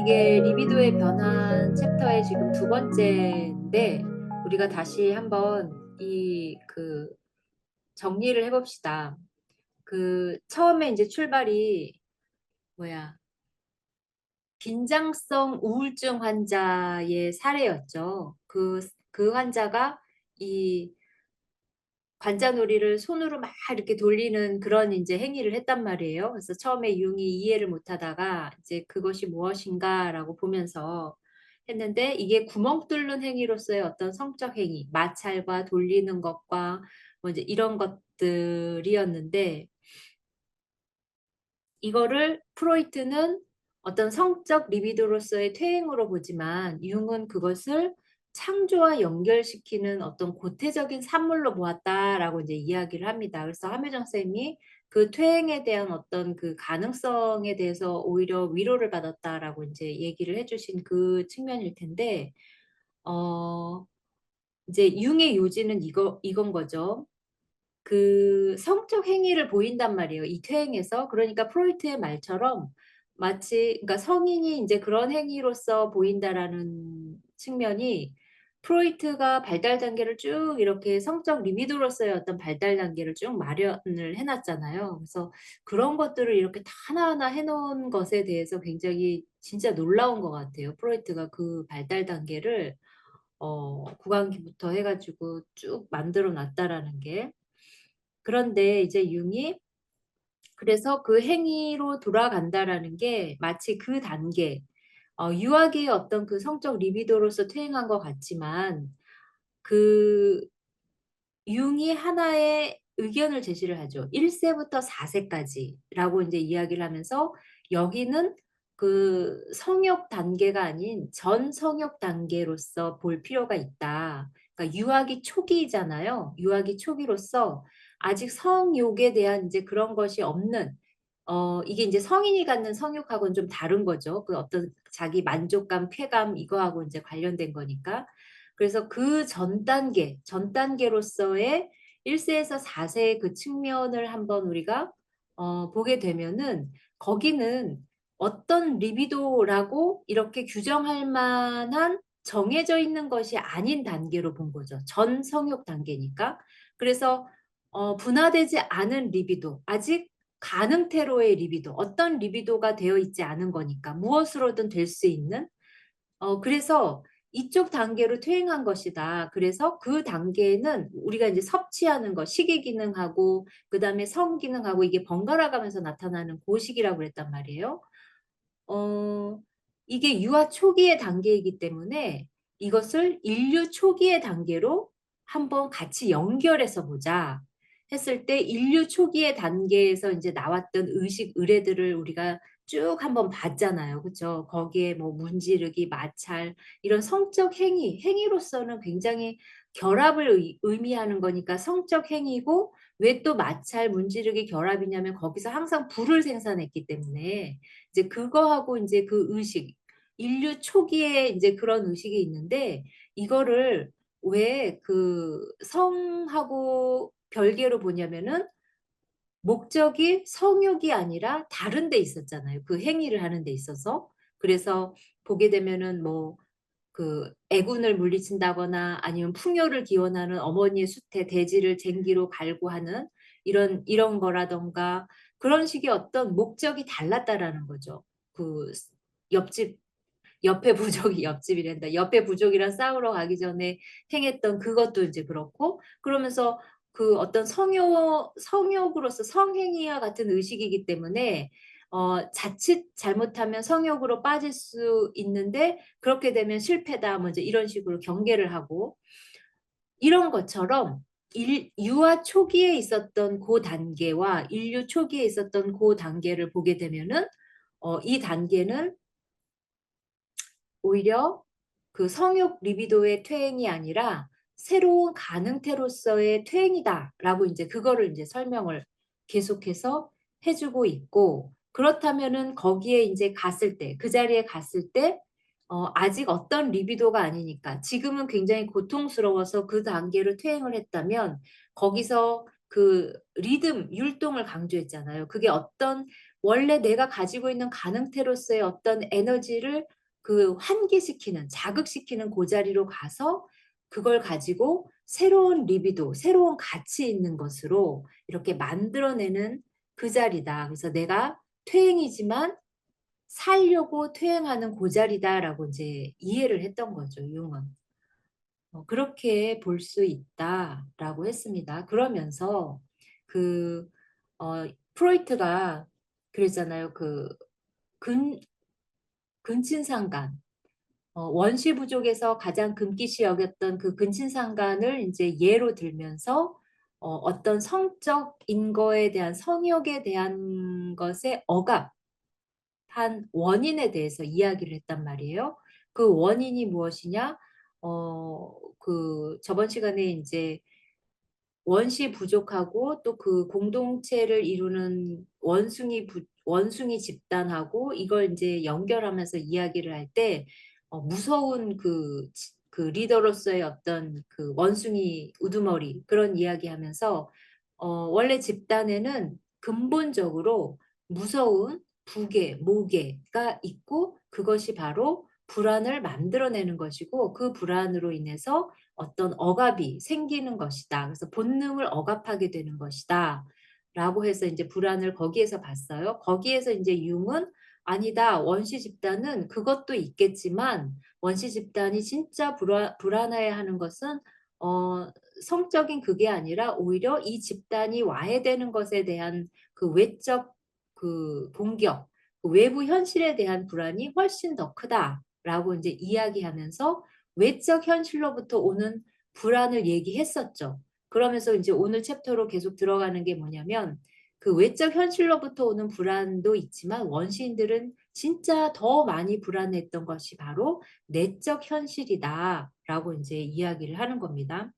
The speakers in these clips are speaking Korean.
이게 리비도의 변환 챕터의 지금 두 번째인데 우리가 다시 한번 정리를 해 봅시다. 처음에 인제 출발이 뭐야 긴장성 우울증 환자의 사례였죠. 그 환자가 이 관자놀이를 손으로 막 이렇게 돌리는 그런 인제 행위를 했단 말이에요. 그래서 처음에 융이 이해를 못 하다가 이제 '그것이 무엇인가.'라고 보면서 했는데 이게 구멍 뚫는 행위로서의 어떤 성적 행위, 마찰과 돌리는 것과 뭐 이제 이런 것들이었는데 이거를 프로이트는 어떤 성적 리비도로서의 퇴행으로 보지만 융은 그것을 창조와 연결시키는 어떤 고태적인 산물로 보았다라고 이제 이야기를 합니다. 그래서 함효정 쌤이 그 퇴행에 대한 어떤 그 가능성에 대해서 오히려 위로를 받았다라고 인제 얘기를 해 주신 그 측면일 텐데 어 이제 융의 요지는 이건 거죠. 그 성적 행위를 보인단 말이에요, 이 퇴행에서. 그러니까 프로이트의 말처럼 마치 그러니까 성인이 인제 그런 행위로서 보인다라는 측면이 프로이트가 발달 단계를 쭉 이렇게 성적 리비도로서의 어떤 발달 단계를 쭉 마련을 해 놨잖아요. 그래서 그런 것들을 이렇게 다 하나하나 해 놓은 것에 대해서 굉장히 진짜 놀라운 것 같아요. 프로이트가 그 발달 단계를 구강기부터 해 가지고 쭉 만들어 놨다라는 게. 그런데 이제 융이 그래서 그 행위로 돌아간다라는 게 마치 그 단계 유아기의 어떤 그 성적 리비도로서 퇴행한 것 같지만 그 융이 하나의 의견을 제시를 하죠. 1 세부터 4 세까지라고 인제 이야기를 하면서 여기는 그 성욕 단계가 아닌 전 성욕 단계로서 볼 필요가 있다. 그러니까 유아기 초기잖아요. 유아기 초기로서 아직 성욕에 대한 인제 그런 것이 없는 이게 인제 성인이 갖는 성욕하고는 좀 다른 거죠. 그 어떤 자기 만족감, 쾌감 이거하고 인제 관련된 거니까. 그래서 그 전 단계로서의 1 세에서 4 세의 그 측면을 한번 우리가 보게 되면은 거기는 어떤 리비도라고 이렇게 규정할 만한 정해져 있는 것이 아닌 단계로 본 거죠. 전 성욕 단계니까. 그래서 분화되지 않은 리비도, 아직 가능태로의 리비도, 어떤 리비도가 되어 있지 않은 거니까 무엇으로든 될 수 있는 그래서 "이쪽 단계로 퇴행한 것이다." 그래서 그 단계에는 우리가 인제 섭취하는 것, 식이 기능하고 그다음에 성 기능하고 이게 번갈아 가면서 나타나는 고 시기라고 그랬단 말이에요. 어 이게 유아 초기의 단계이기 때문에 이것을 인류 초기의 단계로 한번 같이 연결해서 보자 했을 때 인류 초기의 단계에서 인제 나왔던 의식 의례들을 우리가 쭉 한번 봤잖아요. 그죠? 거기에 뭐 문지르기, 마찰 이런 성적 행위로서는 굉장히 결합을 의미하는 거니까 성적 행위고 왜 또 마찰, 문지르기 결합이냐면 거기서 항상 불을 생산했기 때문에 이제 그거하고 인제 그 의식, 인류 초기에 인제 그런 의식이 있는데 이거를 왜 성하고 별개로 보냐면은 목적이 성욕이 아니라 다른 데 있었잖아요, 그 행위를 하는 데 있어서. 그래서 보게 되면은 뭐 애군을 물리친다거나 아니면 풍요를 기원하는 어머니의 수태, 대지를 쟁기로 갈고 하는 이런 거라든가 그런 식의 어떤 목적이 달랐다라는 거죠. 그 스 옆집 옆에 부족이 옆집이란다. 옆에 부족이랑 싸우러 가기 전에 행했던 그것도 인제 그렇고 그러면서 그 어떤 성욕으로서 성행위와 같은 의식이기 때문에 자칫 잘못하면 성욕으로 빠질 수 있는데 그렇게 되면 실패다 뭐 이제 이런 식으로 경계를 하고 이런 것처럼 유아 초기에 있었던 고 단계와 인류 초기에 있었던 고 단계를 보게 되면은 이 단계는 오히려 그 성욕 리비도의 퇴행이 아니라 새로운 가능태로서의 퇴행이다라고 인제 그거를 인제 설명을 계속해서 해 주고 있고 그렇다면은 거기에 인제 갔을 때 그 자리에 갔을 때 아직 어떤 리비도가 아니니까 지금은 굉장히 고통스러워서 그 단계로 퇴행을 했다면 거기서 그 리듬, 율동을 강조했잖아요. 그게 어떤 원래 내가 가지고 있는 가능태로서의 어떤 에너지를 그 환기시키는, 자극시키는 그 자리로 가서 그걸 가지고 새로운 리비도, 새로운 가치 있는 것으로 이렇게 만들어내는 그 자리다. 그래서 내가 퇴행이지만 살려고 퇴행하는 그 자리다라고 이제 이해를 했던 거죠, 융은. 그렇게 볼 수 있다라고 했습니다. 그러면서 그 프로이트가 그랬잖아요. 그 근 근친상간, 원시 부족에서 가장 금기시 여겼던 그 근친상간을 이제 예로 들면서 어떤 성적인 거에 대한, 성욕에 대한 것에 억압한 원인에 대해서 이야기를 했단 말이에요. 그 원인이 무엇이냐? 그 저번 시간에 이제 원시 부족하고 또 그 공동체를 이루는 원숭이 집단하고 이걸 이제 연결하면서 이야기를 할 때 무서운 그 리더로서의 어떤 그 원숭이 우두머리 그런 이야기하면서 원래 집단에는 근본적으로 무서운 부계, 모계가 있고 그것이 바로 불안을 만들어내는 것이고 그 불안으로 인해서 어떤 억압이 생기는 것이다. 그래서 본능을 억압하게 되는 것이다. 라고 해서 이제 불안을 거기에서 봤어요. 거기에서 이제 융은 아니다. 원시 집단은 그것도 있겠지만 원시 집단이 진짜 불안해 하는 것은 어, 성적인 그게 아니라 오히려 이 집단이 와해되는 것에 대한 그 외적 그 공격, 그 외부 현실에 대한 불안이 훨씬 더 크다라고 이제 이야기하면서 외적 현실로부터 오는 불안을 얘기했었죠. 그러면서 이제 오늘 챕터로 계속 들어가는 게 뭐냐면 그 외적 현실로부터 오는 불안도 있지만 원시인들은 진짜 더 많이 불안했던 것이 바로 내적 현실이다라고 이제 이야기를 하는 겁니다.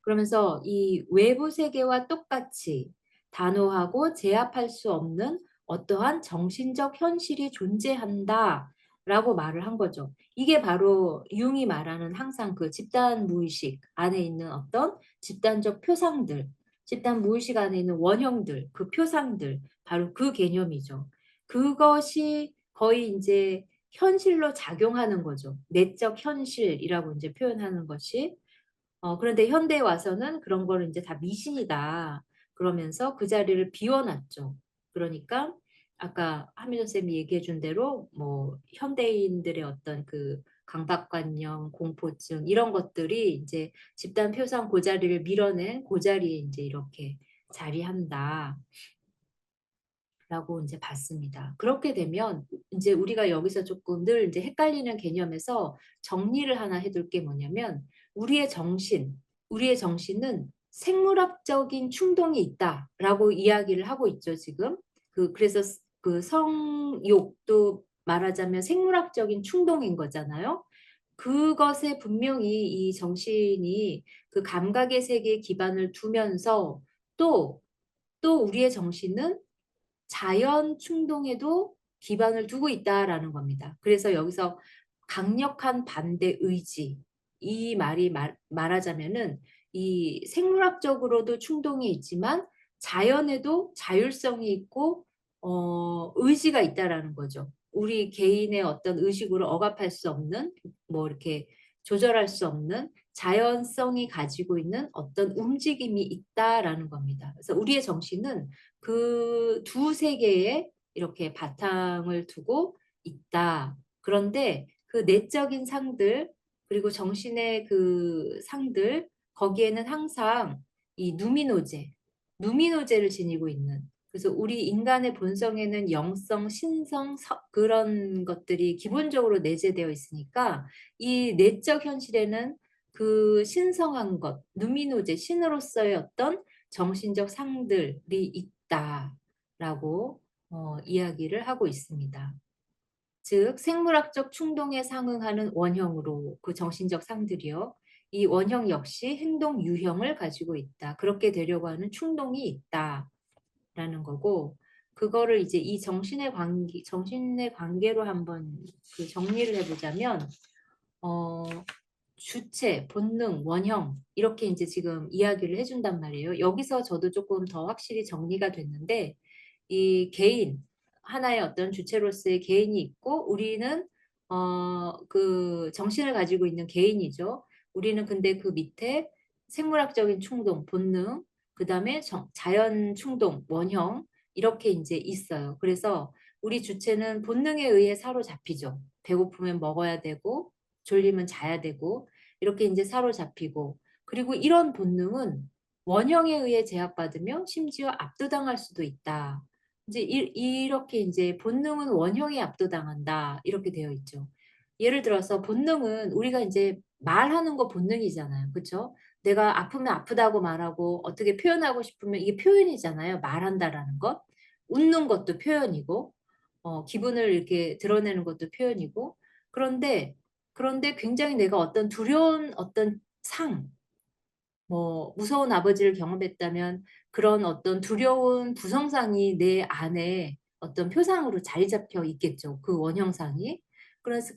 그러면서 이 외부 세계와 똑같이 단호하고 제압할 수 없는 어떠한 정신적 현실이 존재한다. 라고 말을 한 거죠. 이게 바로 융이 말하는 항상 그 집단 무의식 안에 있는 어떤 집단적 표상들, 집단 무의식 안에 있는 원형들, 그 표상들, 바로 그 개념이죠. 그것이 거의 이제 현실로 작용하는 거죠. 내적 현실이라고 이제 표현하는 것이. 그런데 현대에 와서는 그런 거를 이제 다 미신이다. 그러면서 그 자리를 비워놨죠. 그러니까 아까 하미정 쌤이 얘기해 준 대로 뭐 현대인들의 어떤 그 강박관념, 공포증 이런 것들이 이제 집단 표상 그 자리를 밀어낸 그 자리에 이제 이렇게 자리한다. 라고 이제 봤습니다. 그렇게 되면 이제 우리가 여기서 조금 늘 이제 헷갈리는 개념에서 정리를 하나 해둘 게 뭐냐면 우리의 정신은 생물학적인 충동이 있다라고 이야기를 하고 있죠, 지금. 그래서 그 성욕도 말하자면 생물학적인 충동인 거잖아요. 그것에 분명히 이 정신이 그 감각의 세계에 기반을 두면서 또, 또 우리의 정신은 자연 충동에도 기반을 두고 있다라는 겁니다. 그래서 여기서 강력한 반대 의지, 이 말이 말하자면은 이 생물학적으로도 충동이 있지만 자연에도 자율성이 있고 의지가 있다라는 거죠. 우리 개인의 어떤 의식으로 억압할 수 없는 뭐 이렇게 조절할 수 없는 자연성이 가지고 있는 어떤 움직임이 있다라는 겁니다. 그래서 우리의 정신은 그 두 세계에 이렇게 바탕을 두고 있다. 그런데 그 내적인 상들, 그리고 정신의 그 상들, 거기에는 항상 이 누미노제를 지니고 있는. 그래서 우리 인간의 본성에는 영성, 신성, 그런 것들이 기본적으로 내재되어 있으니까 이 내적 현실에는 그 신성한 것, 누미노제, 신으로서의 어떤 정신적 상들이 있다라고 이야기를 하고 있습니다. 즉 생물학적 충동에 상응하는 원형으로 그 정신적 상들이요. 이 원형 역시 행동 유형을 가지고 있다. 그렇게 되려고 하는 충동이 있다라는 거고 그거를 이제 이 정신의 관계로 한번 그 정리를 해보자면 어, 주체, 본능, 원형 이렇게 이제 지금 이야기를 해준단 말이에요. 여기서 저도 조금 더 확실히 정리가 됐는데 이 개인, 하나의 어떤 주체로서의 개인이 있고 우리는 그 정신을 가지고 있는 개인이죠. 우리는 근데 그 밑에 생물학적인 충동, 본능, 그다음에 자연 충동, 원형 이렇게 인제 있어요. 그래서 우리 주체는 본능에 의해 사로잡히죠. 배고프면 먹어야 되고 졸리면 자야 되고 이렇게 인제 사로잡히고, 그리고 이런 본능은 원형에 의해 제약받으며 심지어 압도당할 수도 있다. 이제 이렇게 인제 "본능은 원형에 압도당한다." 이렇게 되어 있죠. 예를 들어서 본능은 우리가 인제 말하는 거 본능이잖아요. 그쵸? 내가 아프면 아프다고 말하고 어떻게 표현하고 싶으면 이게 표현이잖아요, 말한다라는 것. 웃는 것도 표현이고 기분을 이렇게 드러내는 것도 표현이고. 그런데, 그런데 굉장히 내가 어떤 두려운 어떤 뭐 무서운 아버지를 경험했다면 그런 어떤 두려운 부성상이 내 안에 어떤 표상으로 자리 잡혀 있겠죠, 그 원형상이.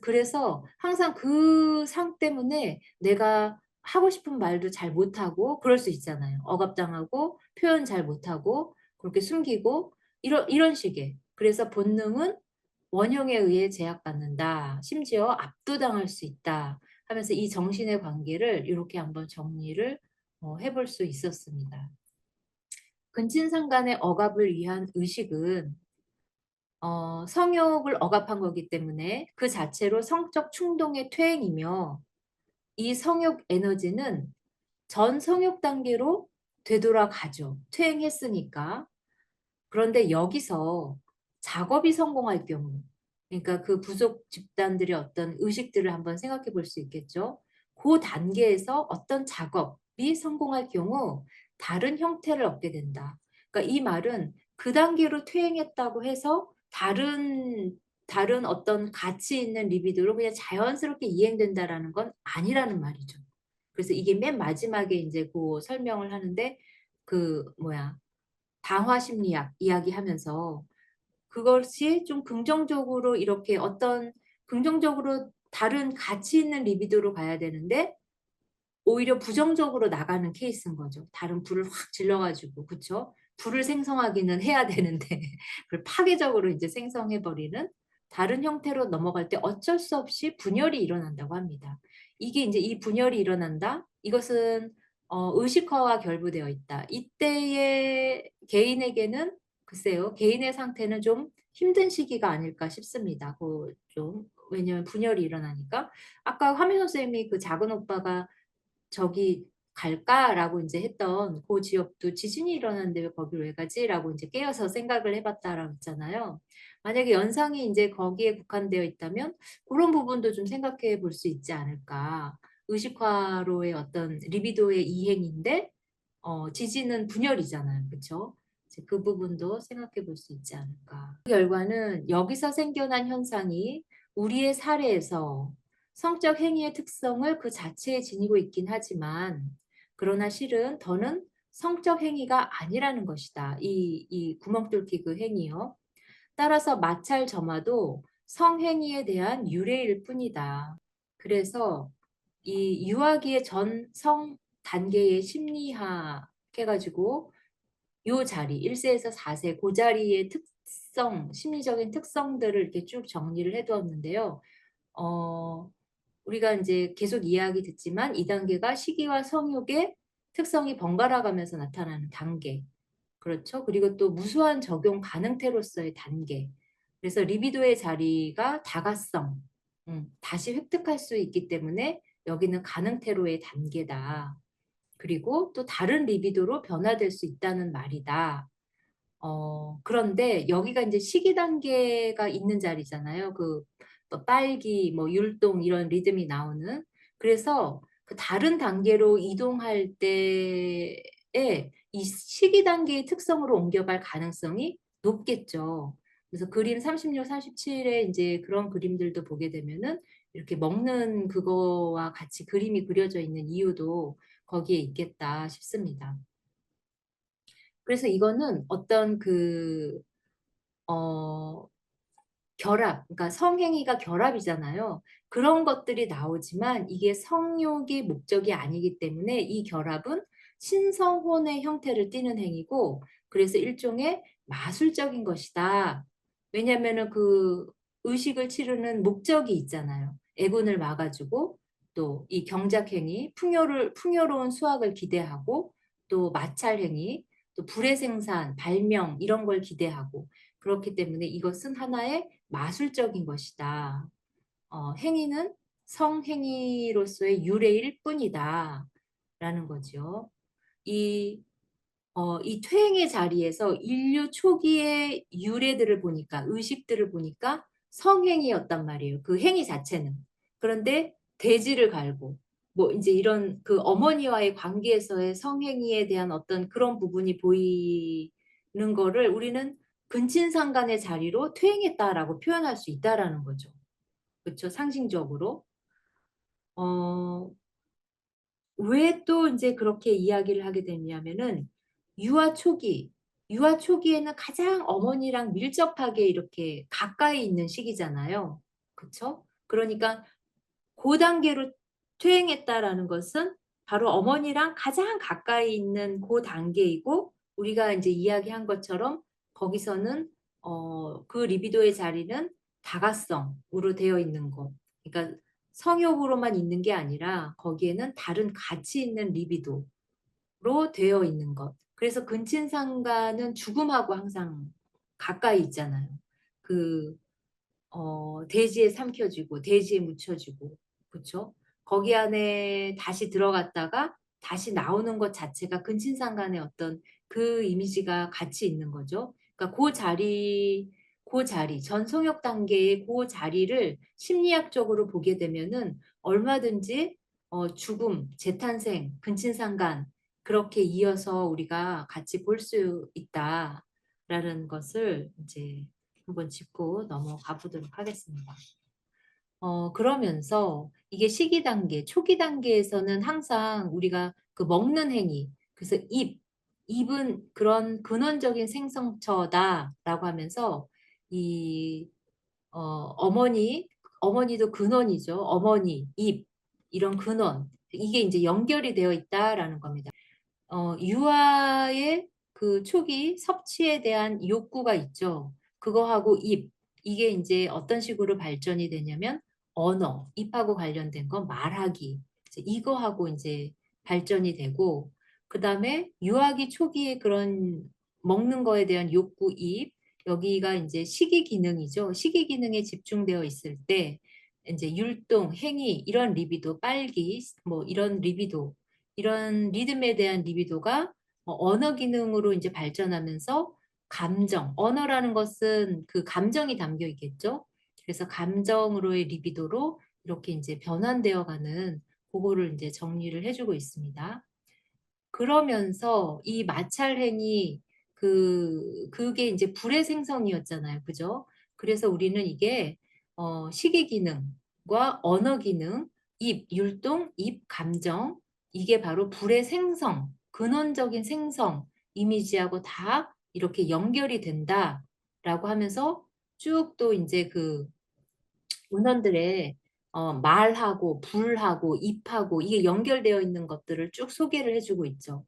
그래서 항상 그 상 때문에 내가 하고 싶은 말도 잘 못하고 그럴 수 있잖아요. 억압당하고 표현 잘 못하고 그렇게 숨기고 이런 식의. 그래서 본능은 원형에 의해 제약받는다. 심지어 압도당할 수 있다. 하면서 이 정신의 관계를 요렇게 한번 정리를 해볼 수 있었습니다. 근친상간의 억압을 위한 의식은 성욕을 억압한 거기 때문에 그 자체로 성적 충동의 퇴행이며, 이 성욕 에너지는 전 성욕 단계로 되돌아가죠, 퇴행했으니까. 그런데 여기서 작업이 성공할 경우, 그러니까 그 부속 집단들의 어떤 의식들을 한번 생각해 볼 수 있겠죠. 고 단계에서 어떤 작업이 성공할 경우 다른 형태를 얻게 된다. 그러니까 이 말은 그 단계로 퇴행했다고 해서 다른 어떤 가치 있는 리비도로 그냥 자연스럽게 이행된다라는 건 아니라는 말이죠. 그래서 이게 맨 마지막에 인제 고 설명을 하는데, 그 뭐야, 방화 심리학 이야기하면서 그것이 좀 긍정적으로 이렇게 어떤 긍정적으로 다른 가치 있는 리비도로 가야 되는데 오히려 부정적으로 나가는 케이스인 거죠. 다른 불을 확 질러 가지고, 그쵸? 불을 생성하기는 해야 되는데 그걸 파괴적으로 인제 생성해 버리는 다른 형태로 넘어갈 때 어쩔 수 없이 분열이 일어난다고 합니다. 이게 인제 이 분열이 일어난다. 이것은 의식화와 결부되어 있다. 이때의 개인에게는 글쎄요, 개인의 상태는 좀 힘든 시기가 아닐까 싶습니다. 좀 왜냐면 분열이 일어나니까. 아까 화면 선생님이 그 작은 오빠가 "저기 갈까?"라고 인제 했던 고 지역도 '지진이 일어났는데 왜 거기를 왜 가지?'라고 인제 깨어서 생각을 해 봤다라고 했잖아요. 만약에 연상이 인제 거기에 국한되어 있다면 고런 부분도 좀 생각해 볼 수 있지 않을까. 의식화로의 어떤 리비도의 이행인데 지지는 분열이잖아요. 그쵸? 이제 그 부분도 생각해 볼 수 있지 않을까. 그 결과는 여기서 생겨난 현상이 우리의 사례에서 성적 행위의 특성을 그 자체에 지니고 있긴 하지만, 그러나 실은 더는 성적 행위가 아니라는 것이다. 이 구멍 뚫기 그 행위요. 따라서 마찰 점화도 성행위에 대한 유래일 뿐이다. 그래서 이 유아기의 전성 단계의 심리학 해 가지고 요 자리 1 세에서 4세 고 자리의 특성, 심리적인 특성들을 이렇게 쭉 정리를 해 두었는데요. 어 우리가 인제 계속 이야기 듣지만 이 단계가 시기와 성욕의 특성이 번갈아 가면서 나타나는 단계. 그렇죠. 그리고 또 무수한 적용 가능태로서의 단계. 그래서 리비도의 자리가 다가성, 다시 획득할 수 있기 때문에 여기는 가능태로의 단계다. 그리고 또 다른 리비도로 변화될 수 있다는 말이다. 그런데 여기가 인제 시기 단계가 있는 자리잖아요. 그 뭐 빨기, 뭐 율동 이런 리듬이 나오는. 그래서 그 다른 단계로 이동할 때에 이 시기 단계의 특성으로 옮겨갈 가능성이 높겠죠. 그래서 그림 36, 37에 인제 그런 그림들도 보게 되면은 이렇게 먹는 그거와 같이 그림이 그려져 있는 이유도 거기에 있겠다 싶습니다. 그래서 이거는 어떤 어 그러니까 성행위가 결합이잖아요. 그런 것들이 나오지만 이게 성욕이 목적이 아니기 때문에 이 결합은 신성혼의 형태를 띠는 행위고, 그래서 일종의 마술적인 것이다. 왜냐면은 그 의식을 치르는 목적이 있잖아요. 애군을 막아주고 또 이 경작행위, 풍요로운 수확을 기대하고 또 마찰행위, 또 불의 생산, 발명 이런 걸 기대하고 그렇기 때문에 이것은 하나의 마술적인 것이다. 행위는 성행위로서의 유래일 뿐이다. 라는 거죠. 이 이 퇴행의 자리에서 인류 초기의 유래들을 보니까, 의식들을 보니까 성행위였단 말이에요. 그 행위 자체는. 그런데 대지를 갈고, 뭐 이제 이런 그 어머니와의 관계에서의 성행위에 대한 어떤 그런 부분이 보이는 거를 우리는 근친상간의 자리로 퇴행했다라고 표현할 수 있다라는 거죠. 그렇죠? 상징적으로. 어, 왜 또 이제 그렇게 이야기를 하게 됐냐면은 유아 초기, 유아 초기에는 가장 어머니랑 밀접하게 이렇게 가까이 있는 시기잖아요. 그쵸? 그러니까 그 단계로 퇴행했다라는 것은 바로 어머니랑 가장 가까이 있는 그 단계이고 우리가 이제 이야기한 것처럼 거기서는 그 리비도의 자리는 다가성으로 되어 있는 것. 그러니까 성욕으로만 있는 게 아니라 거기에는 다른 가치 있는 리비도로 되어 있는 것. 그래서 근친상간은 죽음하고 항상 가까이 있잖아요. 그 대지에 삼켜지고 대지에 묻혀지고 그쵸? 거기 안에 다시 들어갔다가 다시 나오는 것 자체가 근친상간의 어떤 그 이미지가 같이 있는 거죠. 그러니까 그 자리 전성역 단계의 그 자리를 심리학적으로 보게 되면은 얼마든지 죽음, 재탄생, 근친상간 그렇게 이어서 우리가 같이 볼 수 있다라는 것을 이제 한번 짚고 넘어가 보도록 하겠습니다. 그러면서 이게 시기 단계, 초기 단계에서는 항상 우리가 그 먹는 행위, 그래서 입은 그런 근원적인 생성처다라고 하면서 이 어머니도 근원이죠. 어머니, 입 이런 근원 이게 이제 연결이 되어 있다라는 겁니다. 유아의 그 초기 섭취에 대한 욕구가 있죠. 그거하고 이게 이제 어떤 식으로 발전이 되냐면 입하고 관련된 건 말하기. 이거하고 이제 발전이 되고, 그 다음에 유아기 초기에 그런 먹는 거에 대한 욕구, 여기가 이제 식이 기능이죠. 식이 기능에 집중되어 있을 때, 이제 율동, 행위, 이런 리비도, 빨기, 뭐 이런 리비도, 이런 리듬에 대한 리비도가 언어 기능으로 이제 발전하면서 언어라는 것은 그 감정이 담겨 있겠죠. 그래서 감정으로의 리비도로 이렇게 이제 변환되어 가는 그거를 이제 정리를 해주고 있습니다. 그러면서 이 마찰행이 그게 이제 불의 생성이었잖아요. 그죠? 그래서 우리는 이게 시기 기능과 언어 기능, 율동, 감정 이게 바로 불의 생성, 근원적인 생성 이미지하고 다 이렇게 연결이 된다라고 하면서 쭉 또 이제 그 문헌들의 말하고 불하고 입하고 이게 연결되어 있는 것들을 쭉 소개를 해주고 있죠.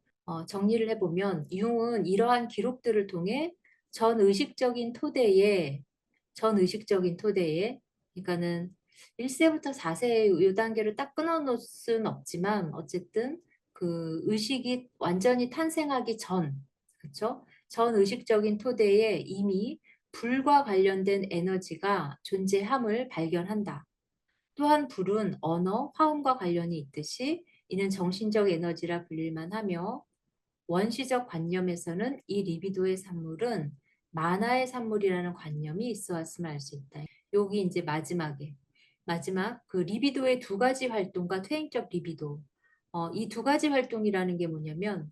정리를 해보면 융은 이러한 기록들을 통해 전 의식적인 토대에 전 의식적인 토대에 그러니까는 1세부터 4세 이 단계를 딱 끊어놓을 수는 없지만 어쨌든 그 의식이 완전히 탄생하기 전 그렇죠? 전 의식적인 토대에 이미 불과 관련된 에너지가 존재함을 발견한다. 또한 불은 언어, 화음과 관련이 있듯이 이는 정신적 에너지라 불릴만 하며 원시적 관념에서는 이 리비도의 산물은 만화의 산물이라는 관념이 있어 왔음을 알 수 있다. 여기 이제 마지막 그 리비도의 두 가지 활동과 퇴행적 리비도. 이 두 가지 활동이라는 게 뭐냐면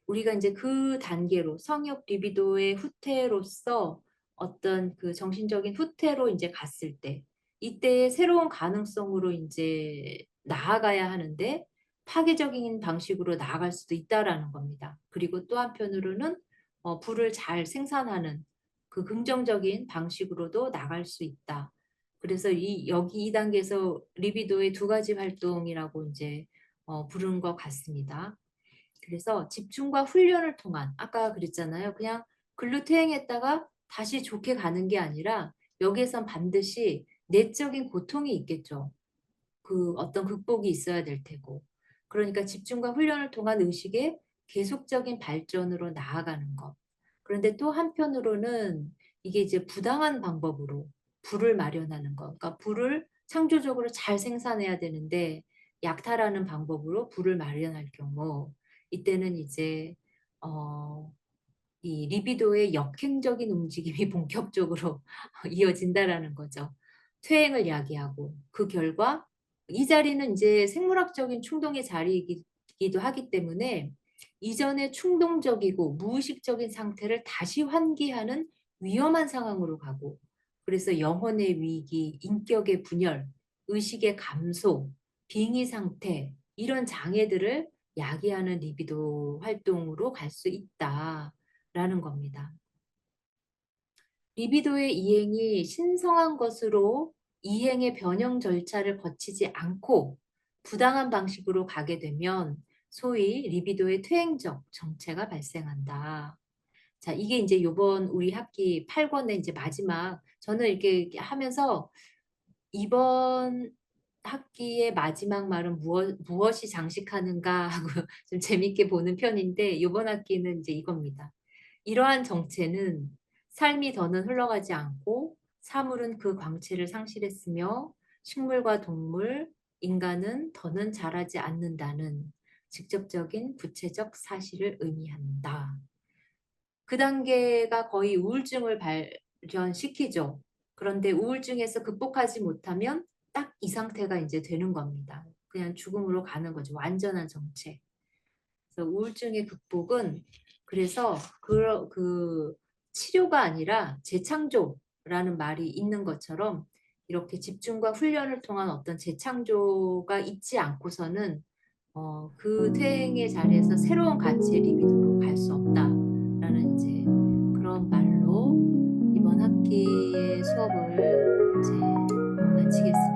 우리가 이제 그 단계로 성욕 리비도의 후퇴로서 어떤 그 정신적인 후퇴로 이제 갔을 때 이때의 새로운 가능성으로 이제 나아가야 하는데 파괴적인 방식으로 나아갈 수도 있다라는 겁니다. 그리고 또 한편으로는 불을 잘 생산하는 그 긍정적인 방식으로도 나갈 수 있다. 그래서 여기 이 단계에서 리비도의 두 가지 활동이라고 이제 부른 것 같습니다. 그래서 집중과 훈련을 통한 아까 그랬잖아요. 그냥 글로 퇴행했다가 다시 좋게 가는 게 아니라 여기에선 반드시 내적인 고통이 있겠죠. 그 어떤 극복이 있어야 될 테고. 그러니까 집중과 훈련을 통한 의식의 계속적인 발전으로 나아가는 것. 그런데 또 한편으로는 이게 이제 부당한 방법으로 부를 마련하는 것. 그러니까 부를 창조적으로 잘 생산해야 되는데 약탈하는 방법으로 부를 마련할 경우 이때는 이제 어, 이 리비도의 역행적인 움직임이 본격적으로 이어진다라는 거죠. 퇴행을 야기하고 그 결과 이 자리는 이제 생물학적인 충동의 자리이기도 하기 때문에 이전의 충동적이고 무의식적인 상태를 다시 환기하는 위험한 상황으로 가고 그래서 영혼의 위기, 인격의 분열, 의식의 감소, 빙의 상태 이런 장애들을 야기하는 리비도 활동으로 갈 수 있다라는 겁니다. 리비도의 이행이 신성한 것으로 이행의 변형 절차를 거치지 않고 부당한 방식으로 가게 되면 소위 리비도의 퇴행적 정체가 발생한다. 자, 이게 이제 요번 우리 학기 8권의 이제 마지막, 저는 이렇게 하면서 이번 학기의 마지막 말은 무엇이 장식하는가 하고 좀 재밌게 보는 편인데 이번 학기는 이제 이겁니다. 이러한 정체는 삶이 더는 흘러가지 않고 사물은 그 광채를 상실했으며 식물과 동물, 인간은 더는 자라지 않는다는 직접적인 구체적 사실을 의미한다. 그 단계가 거의 우울증을 발현시키죠. 그런데 우울증에서 극복하지 못하면 딱 이 상태가 이제 되는 겁니다. 그냥 죽음으로 가는 거죠. 완전한 정체. 그래서 우울증의 극복은 그래서 그 치료가 아니라 재창조라는 말이 있는 것처럼 이렇게 집중과 훈련을 통한 어떤 재창조가 있지 않고서는 그 퇴행의 자리에서 새로운 가치의 리비도로 갈 수 없다라는 이제 그런 말로 이번 학기의 수업을 이제 마치겠습니다.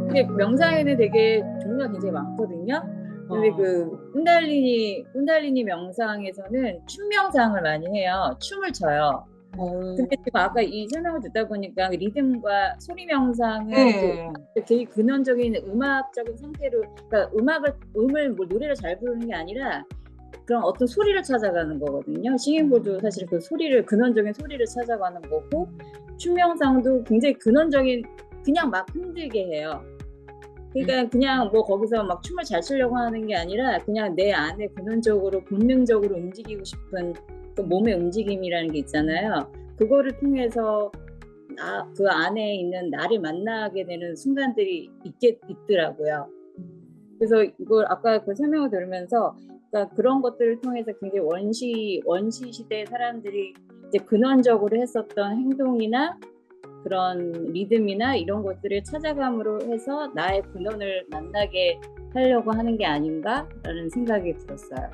근데 명상에는 되게 종류가 굉장히 많거든요. 근데 그 쿤달리니 명상에서는 춤 명상을 많이 해요. 춤을 춰요. 근데 지금 아까 이 설명을 듣다 보니까 리듬과 소리 명상은 네. 되게 근원적인 음악적인 상태로, 그러니까 음을 뭐 노래를 잘 부르는 게 아니라 그런 어떤 소리를 찾아가는 거거든요. 싱잉볼도 사실 그 소리를, 근원적인 소리를 찾아가는 거고, 춤 명상도 굉장히 근원적인, 그냥 막 흔들게 해요. 그러니까 그냥 뭐 거기서 막 춤을 잘 추려고 하는 게 아니라 그냥 내 안에 근원적으로 본능적으로 움직이고 싶은 그 몸의 움직임이라는 게 있잖아요. 그거를 통해서 그 안에 있는 나를 만나게 되는 순간들이 있더라고요. 그래서 이걸 아까 그 설명을 들으면서 그러니까 그런 것들을 통해서 굉장히 원시 시대 사람들이 이제 근원적으로 했었던 행동이나 그런 리듬이나 이런 것들을 찾아감으로 해서 나의 근원을 만나게 하려고 하는 게 아닌가라는 생각이 들었어요.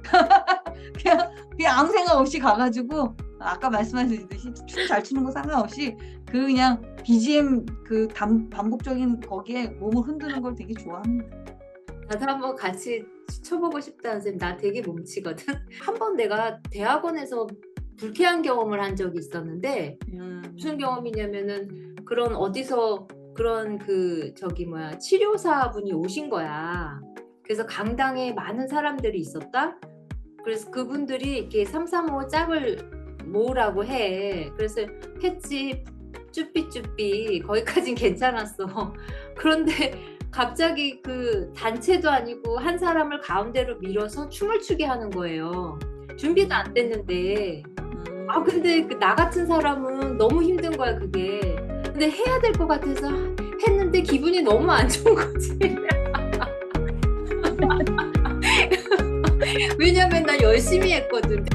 그냥 아무 생각 없이 가가지고 아까 말씀하셨듯이 춤 잘 추는 거 상관없이 그냥 BGM 그 반복적인 거기에 몸을 흔드는 걸 되게 좋아합니다. 나도 한번 같이 쳐보고 싶다. 선생님, 나 되게 몸치거든. 한번 내가 대학원에서 불쾌한 경험을 한 적이 있었는데 무슨 경험이냐면은 그런 어디서 그런 치료사분이 오신 거야. 그래서 강당에 많은 사람들이 있었다. 그래서 그분들이 이렇게 335 짝을 모으라고 해. 그래서 했지. 쭈삐쭈삐 거기까진 괜찮았어. 그런데 갑자기 그 단체도 아니고 한 사람을 가운데로 밀어서 춤을 추게 하는 거예요. 준비도 안 됐는데. 근데 나 같은 사람은 너무 힘든 거야, 그게. 근데 해야 될 것 같아서 했는데 기분이 너무 안 좋은 거지. 왜냐면 나 열심히 했거든.